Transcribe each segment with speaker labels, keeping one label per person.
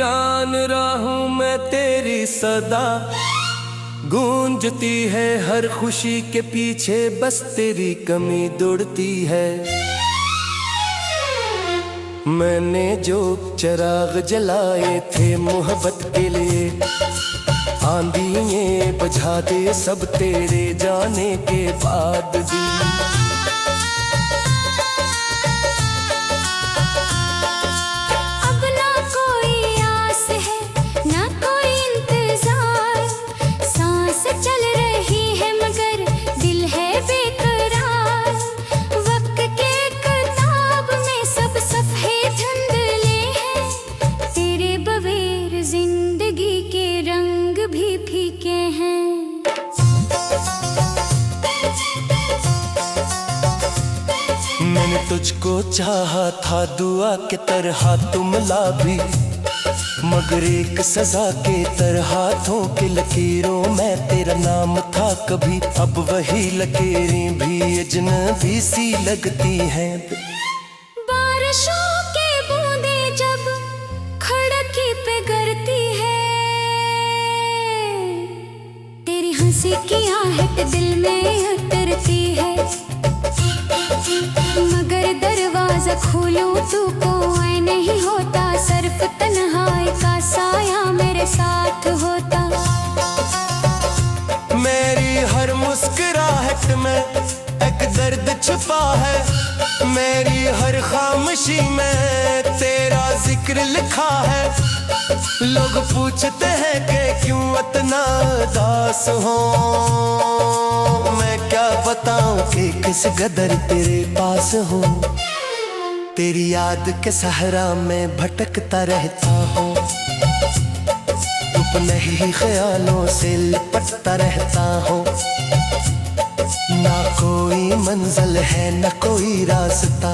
Speaker 1: वीरान राहूं मैं तेरी सदा, गूंजती है हर खुशी के पीछे बस तेरी कमी दौड़ती है। मैंने जो चिराग जलाए थे मोहब्बत के लिए, आंधियाँ बुझा दे सब तेरे जाने के बाद भी।
Speaker 2: अब ना कोई आस है ना कोई इंतजार, सांस चल रही है मगर दिल है बेकरार। वक्त के किताब में सब सफ़े धुंधले हैं, तेरे बगैर जिंदगी के रंग भी फीके हैं।
Speaker 1: मैंने तुझको चाहा था दुआ के तरह तुम ला भी, मगर एक सजा के तरह हाथों के लकीरों में तेरा नाम था कभी। अब वही लकीरें भी अजनबी सी लगती हैं।
Speaker 2: बारिशों के बूंदे जब खड़की पे गिरती है, तेरी हंसी की आहट दिल में उतरती है। मगर दरवाजा खोलूं तू कोई नहीं होता, सिर्फ तन्हाई का साया मेरे साथ होता।
Speaker 1: मेरी हर मुस्कुराहट में एक दर्द छुपा है, मेरी हर खामोशी में तेरा जिक्र लिखा है। लोग पूछते हैं कि क्यों इतना उदास हो, मैं क्या बताऊं कि किस कदर तेरे पास हो। तेरी याद के सहारा में भटकता रहता हूँ, अपने ही ख्यालों से लिपटता रहता हूँ। ना कोई मंजिल है ना कोई रास्ता,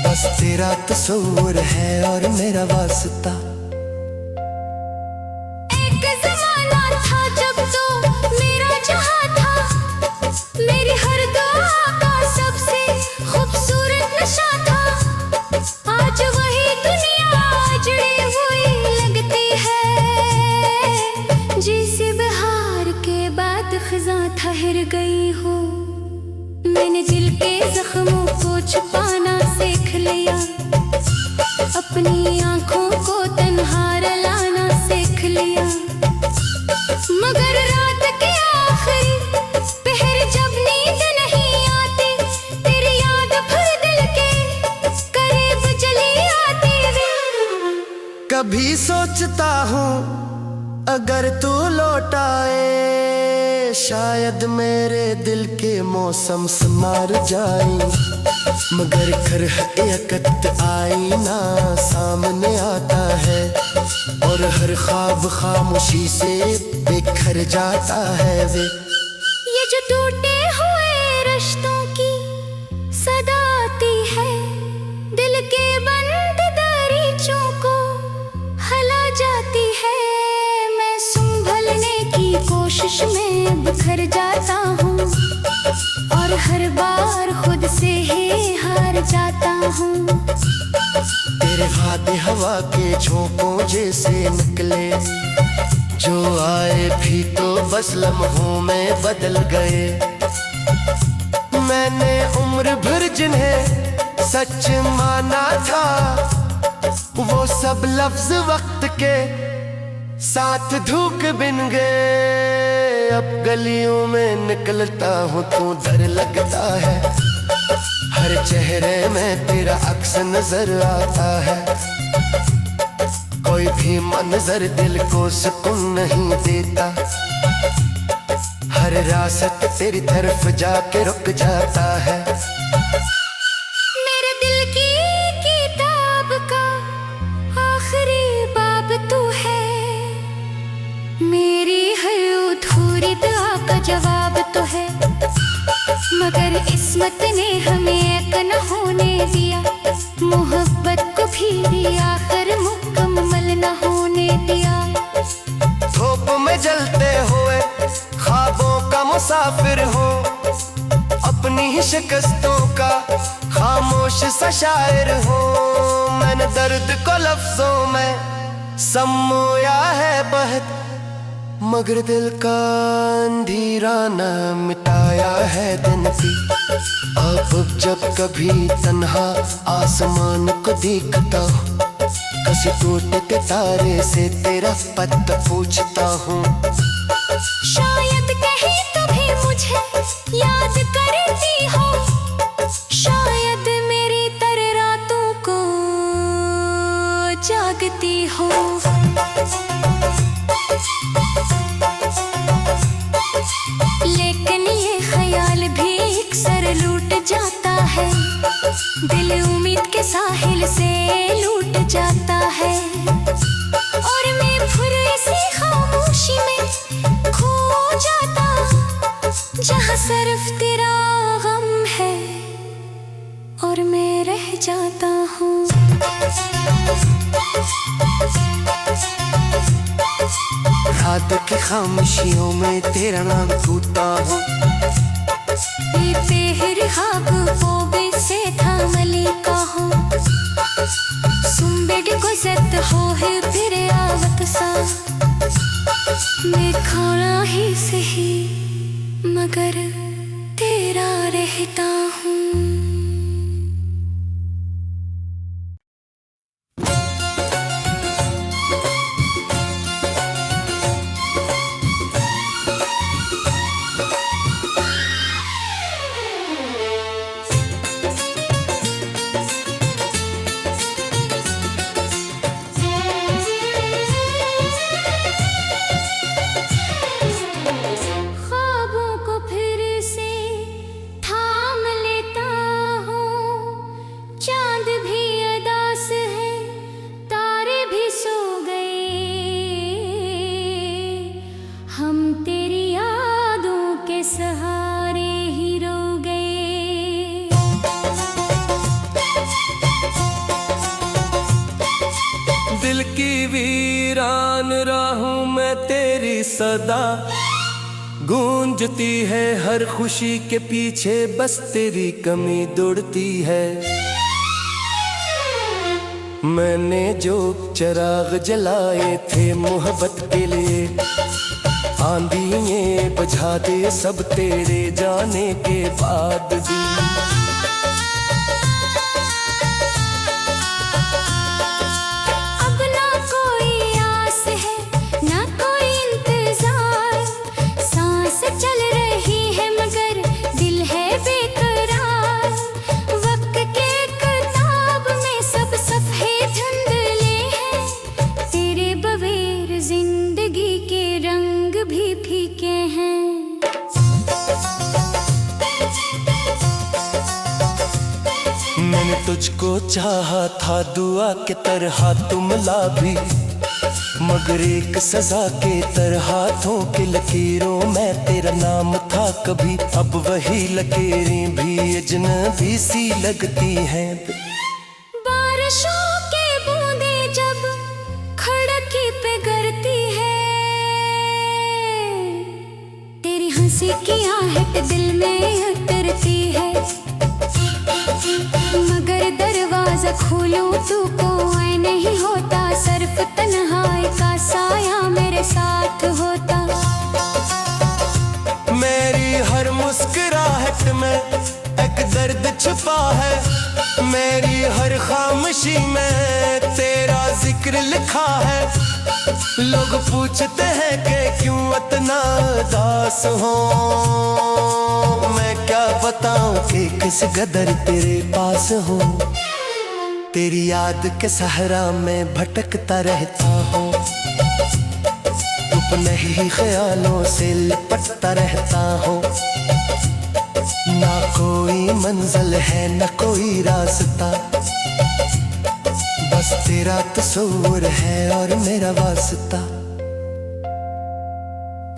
Speaker 1: बस तेरा तस्वीर है और मेरा वास्ता।
Speaker 2: एक ज़माना था जब तो मेरा जहां था, मेरी हर दुआ का सबसे खूबसूरत नशा था। आज वही दुनिया उजड़ी हुई लगती है, जिसे बहार के बाद खिज़ां ठहर गई हो। मैंने दिल के जख्मों को छुपाना सीख लिया, अपनी आंखों को तन्हा रुलाना सीख लिया। मगर रात के आखिरी पहर जब नींद नहीं आती, तेरी याद फिर दिल के करीब चली आती है।
Speaker 1: कभी सोचता हूँ अगर तू लौट आए, शायद मेरे दिल के मौसम संवार जाए। मगर कर हकीकत आईना सामने आता है, और हर ख्वाब खामोशी से बिखर जाता है वे।
Speaker 2: ये जो टूटे हुए रिश्तों की सदा आती है, दिल के बंद दरीचों को हला जाती है। मैं संभलने की कोशिश में बिखर जाता हूँ, और हर बार खुद से ही हार जाता हूँ।
Speaker 1: तेरे वादे हवा के झोंकों जैसे निकले, जो आए भी तो बस लम्हों में बदल गए। मैंने उम्र भर जिन्हें सच माना था, वो सब लफ्ज वक्त के साथ धूक बिन गए। अब गलियों में निकलता हूँ तो डर लगता है, हर चेहरे में तेरा अक्स नजर आता है। कोई भी मंजर दिल को सुकून नहीं देता, हर रास्ता तेरी तरफ जाके रुक जाता है।
Speaker 2: मेरे दिल की किताब का आखिरी बाब तू है, मेरी हर अधूरी दुआ का जवाब तो है। मगर किस्मत ने हमें एक न होने दिया, मोहब्बत को भी आखिर मुकम्मल न होने दिया।
Speaker 1: धूप में जलते हुए ख्वाबों का मुसाफिर हो, अपनी ही शिकस्तों का खामोश सा शायर हूँ, मैंने दर्द को लफ्जों में समोया है बहुत, मगर दिल का अंधेरा न मिटाया है दिन भी। अब जब कभी तन्हा आसमान को देखता हूँ, किसी टूटे के तारे से तेरा पता पूछता हूँ।
Speaker 2: शायद कहीं कभी मुझे याद करती हो, शायद मेरी तरह रातों को जागती हो। लेकिन ये ख्याल भी अक्सर लूट जाता है, दिल उम्मीद के साहिल से लूट जाता है, और मैं फिर इसी खामोशी में खो जाता, जहाँ सिर्फ तेरा गम है और मैं रह जाता हूँ।
Speaker 1: रात की खामोशियों में तेरा नाम टूटा हूँ,
Speaker 2: गुजरत हो है फिर आवत सा, मैं खाना ही सही मगर तेरा रहता हूँ।
Speaker 1: दिल की वीरान राहों में तेरी सदा गूंजती है, हर खुशी के पीछे बस तेरी कमी दौड़ती है। मैंने जो चिराग जलाए थे मोहब्बत के लिए, आंधिये बुझा दे सब तेरे जाने के बाद भी। मैंने तुझको चाहा था दुआ के तरह तुम ला भी, मगर एक सजा के तरह हाथों के लकीरों में तेरा नाम था कभी। अब वही लकीरें भी अजनबी सी लगती हैं।
Speaker 2: बारिशों के बूंदे जब खड़की पे गिरती है, तेरी हंसी की आहट दिल में उतरती है, मगर दरवाजा खोलूं तू कोई नहीं होता, सिर्फ तन्हाई का साया मेरे साथ होता।
Speaker 1: मेरी हर मुस्कुराहट में एक दर्द छुपा है, मेरी हर खामोशी में तेरा जिक्र लिखा है। लोग पूछते हैं कि क्यों इतना उदास हो, मैं क्या बताऊं कि किस कदर तेरे पास हो। तेरी याद के सहरा में भटकता रहता हूँ, अपने ही ख्यालों से लिपटता रहता हूँ। ना कोई मंजिल है ना कोई रास्ता, बस तेरा तस्वीर है और मेरा वास्ता।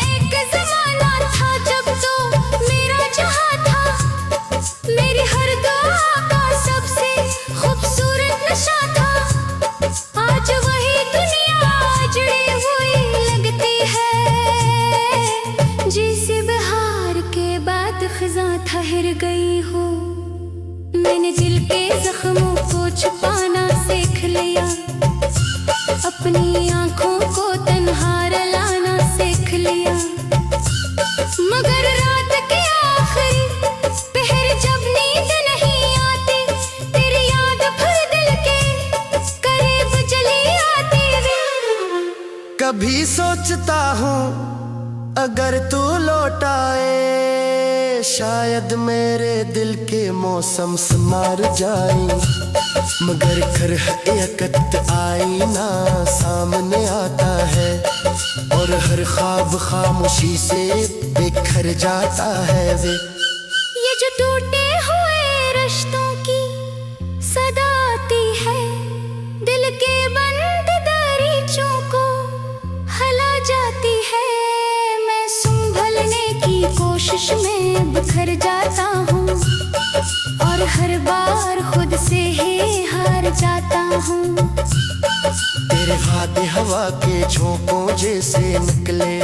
Speaker 2: एक ज़माना था जब तो मेरा जहां था, मेरी हर दुआ का सबसे खूबसूरत नशा था। आज वही दुनिया जुड़ी हुई लगती है, जिस बहार के बाद खिज़ां ठहर गई हो। मैंने दिल
Speaker 1: कभी सोचता हूँ अगर तू लौट आए, शायद मेरे दिल के मौसम संवार जाए। मगर कर हकीकत आईना सामने आता है, और हर ख्वाब खामोशी से बिखर जाता है वे।
Speaker 2: ये जो टूटे हुए रिश्तों की सदा आती है, दिल के बंद दरीचों को हला जाती है। मैं संभलने की कोशिश में बिखर जाता हूँ, और हर बार खुद से ही हार जाता हूँ।
Speaker 1: तेरे वादे हवा के झोंकों जैसे निकले,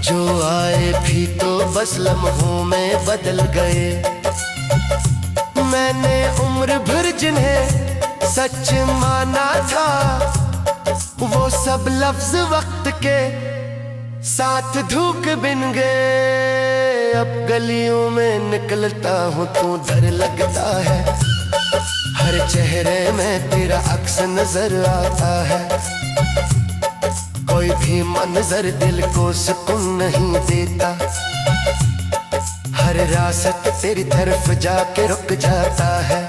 Speaker 1: जो आए भी तो बस लम्हों में बदल गए। मैंने उम्र भर जिन्हें सच माना था, वो सब लफ्ज वक्त के साथ धूक बिन गए। अब गलियों में निकलता हूँ तो डर लगता है, हर चेहरे में तेरा अक्स नजर आता है। कोई भी मंजर दिल को सुकून नहीं देता, हर रास्ता तेरी तरफ जाके रुक जाता है।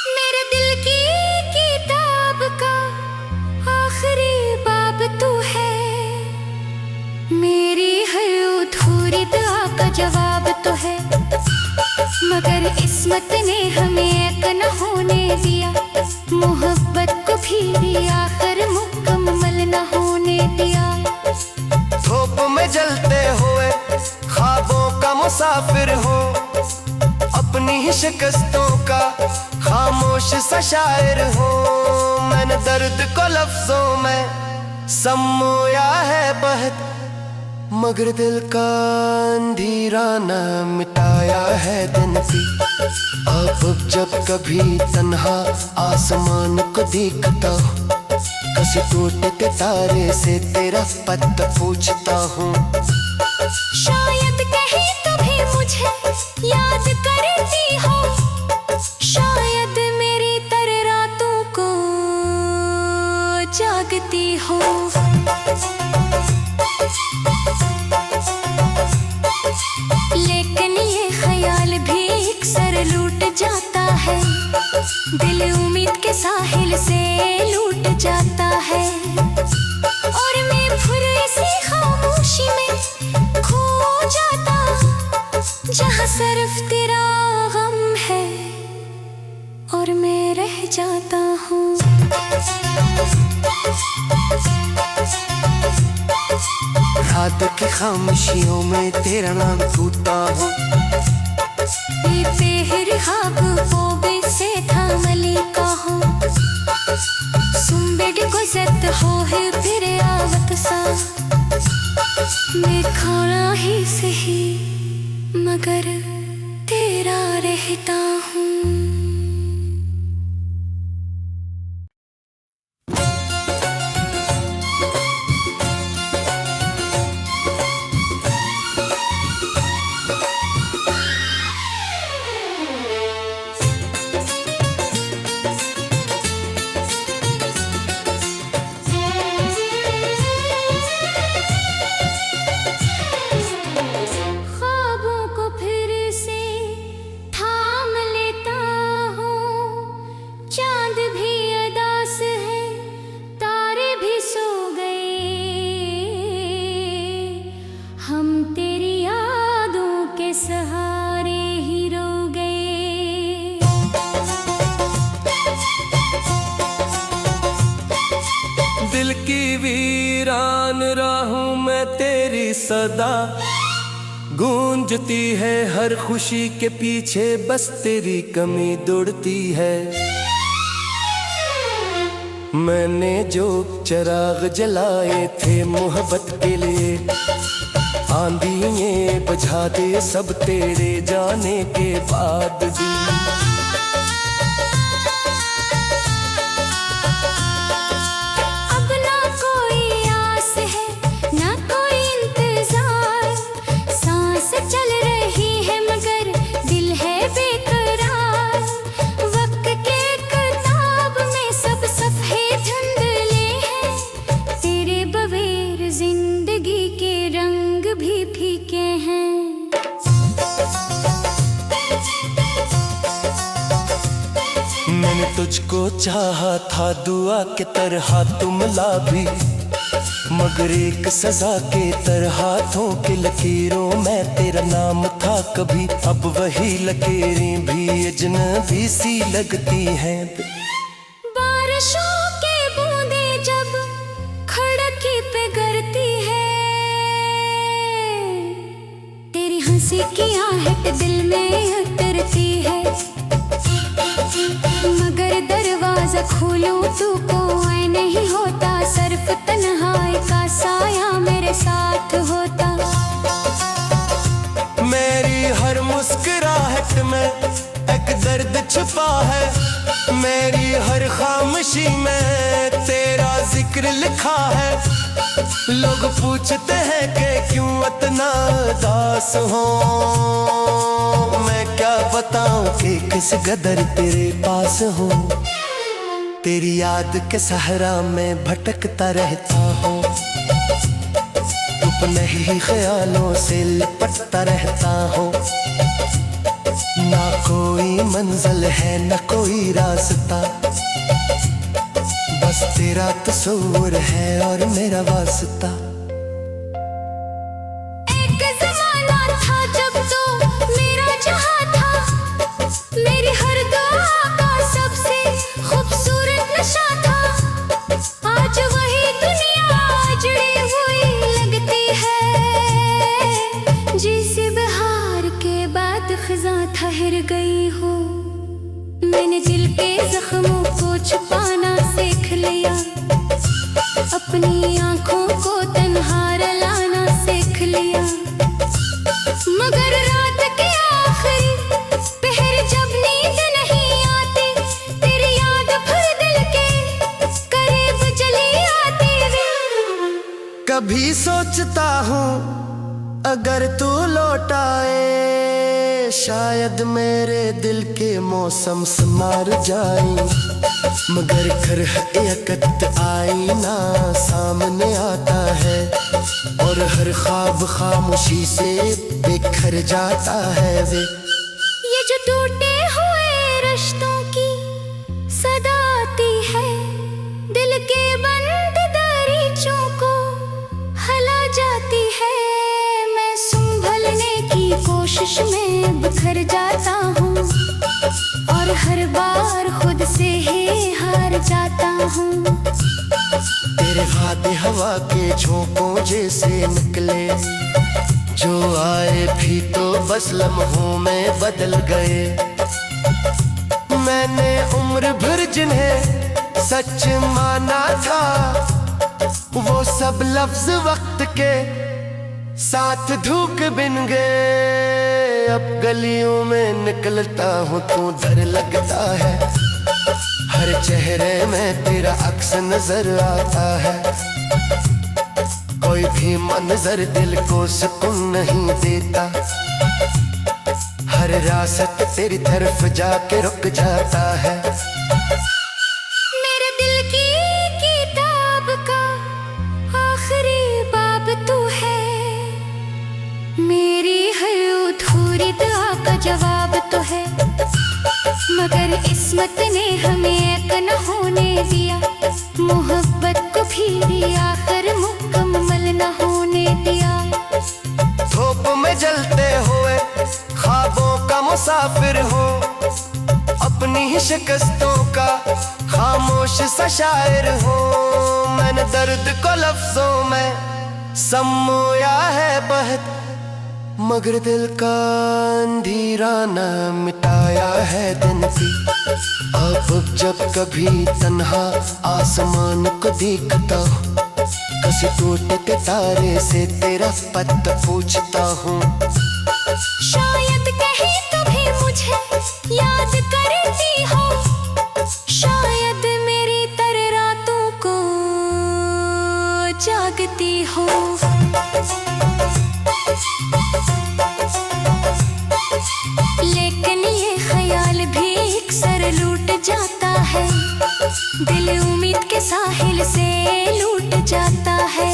Speaker 2: मेरे दिल की किताब का आखिरी बाब तू है, मेरी हर अधूरी दुआ का जवाब तो है। मगर किस्मत ने हमें एक न होने दिया, मोहब्बत को भी आखिर मुकम्मल न होने दिया।
Speaker 1: धूप में जलते हुए ख्वाबों का मुसाफिर हो, अपनी ही शिकस्तों का खामोश सा शायर हो। मैंने दर्द को लफ्जों में समोया है बहुत, मगर दिल का अंधेरा न मिटाया है दिन भी। अब जब कभी तन्हा आसमान को देखता हूँ, किसी टूटे के तारे से तेरा पता पूछता हूँ।
Speaker 2: शायद कहीं तो भी मुझे याद करती हो, शायद मेरी तरह रातों को जागती हो। लेकिन ये ख्याल भी अक्सर लूट जाता है, दिल उम्मीद के साहिल से लूट जाता है। और मैं फिर इसी खामोशी में खो जाता, जहाँ सिर्फ तेरा गम है और मैं रह जाता हूँ।
Speaker 1: रात की खामोशियों में तेरा नाम टूटा हूँ,
Speaker 2: से था मलिका हो। सुम्बेड को जत हो है फिर आवत सा, मैं खाना ही सही मगर तेरा रहता हूँ।
Speaker 1: दिल की वीरान राहों में तेरी सदा गूंजती है, हर खुशी के पीछे बस तेरी कमी दौड़ती है। मैंने जो चिराग जलाए थे मोहब्बत के लिए, आंधियाँ बुझा दे सब तेरे जाने के बाद भी। मैंने तुझको चाहा था दुआ के तरह तुम ला भी, मगर एक सजा के तरह हाथों के लकीरों में तेरा नाम था कभी। अब वही लकीरें भी अजनबी सी लगती हैं।
Speaker 2: बारिशों के बूंदे जब खड़की पे गिरती है, तेरी हंसी की आहट दिल में उतरती है। मगर दरवाजा खोलूं तू कोई नहीं होता, सिर्फ तन्हाई का साया मेरे साथ होता।
Speaker 1: मेरी हर मुस्कुराहट में एक दर्द छुपा है, मेरी हर खामोशी में तेरा जिक्र लिखा है। लोग पूछते हैं कि क्यों इतना उदास हो, मैं क्या बताऊं कि किस कदर तेरे पास हूँ। तेरी याद के सहरा में भटकता रहता हूँ, अपने ही ख्यालों से लिपटता रहता हूँ। ना कोई मंजिल है न कोई रास्ता, बस तेरा तस्वीर है और मेरा वास्ता।
Speaker 2: एक ज़माना था जब तो मेरा जहां था, मेरी हर दुआ का सबसे खूबसूरत नशा था। आज वही दुनिया उजड़ी हुई लगती है, जिसे बहार के बाद खिज़ां ठहर गई हो। मैंने दिल के जख्मों को छुपाना सीख लिया, अपनी आंखों को तन्हा लाना सीख लिया। मगर रात के आखिरी पहर जब नींद नहीं आती, तेरी याद फिर दिल के करीब चली आती वे।
Speaker 1: कभी सोचता हूँ अगर तू लौट आए, शायद मेरे दिल के मौसम संवार जाए। मगर कर हकीकत आईना सामने आता है, और हर ख्वाब खामोशी से बिखर जाता है वे।
Speaker 2: ये जो टूटे हुए रिश्तों की सदा आती है, दिल के बंद दरीचों को हला जाती है। मैं संभलने की कोशिश में बिखर जाता हूँ, और हर बार खुद से ही हार जाता हूँ।
Speaker 1: तेरे वादे हवा के झोंकों जैसे निकले, जो आए भी तो बस लम्हों में बदल गए। मैंने उम्र भर जिन्हें सच माना था, वो सब लफ्ज वक्त के साथ धूक बिन गए। अब गलियों में निकलता हूँ तो डर लगता है, हर चेहरे में तेरा अक्स नजर आता है। कोई भी मंजर दिल को सुकून नहीं देता, हर रास्ता तेरी तरफ जाके रुक जाता है।
Speaker 2: मेरे दिल की किताब का आखिरी बाब तू है, मेरी हर अधूरी दुआ का जवाब तो है। मगर किस्मत ने हमें एक न होने दिया, मोहब्बत को भी आखिर मुकम्मल न होने दिया।
Speaker 1: धूप में जलते हुए ख्वाबों का मुसाफिर हो, अपनी ही शिकस्तों का खामोश सा शायर हो। मैंने दर्द को लफ्जों में समोया है बहुत, मगर दिल का अंधेरा न मिटाया है दिन की। अब जब कभी तन्हा आसमान को देखता हूँ, किसी टूटे के तारे से तेरा पता पूछता हूँ।
Speaker 2: शायद कहीं तो भी मुझे याद करती हो, शायद मेरी तरह रातों को जागती हो। लेकिन ये ख्याल भी अक्सर लूट जाता है, दिल उम्मीद के साहिल से लूट जाता है।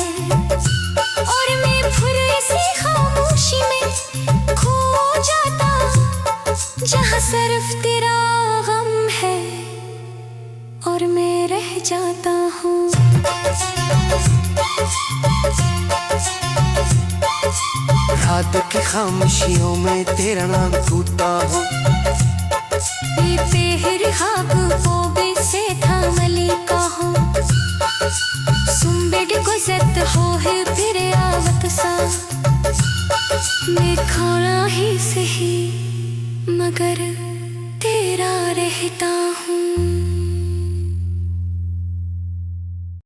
Speaker 2: और मैं फिर ऐसी खामोशी में खो जाता, जहाँ सिर्फ तेरा गम है। जाता हूँ।
Speaker 1: रात की खामोशियों में तेरा नाम टूटा हूँ।
Speaker 2: तेरे खाब वो भी से था मलिका हूँ। सुम्बेड गुजरत हो है फिर आवत सा, मैं खाना ही सही मगर तेरा रहता हूँ।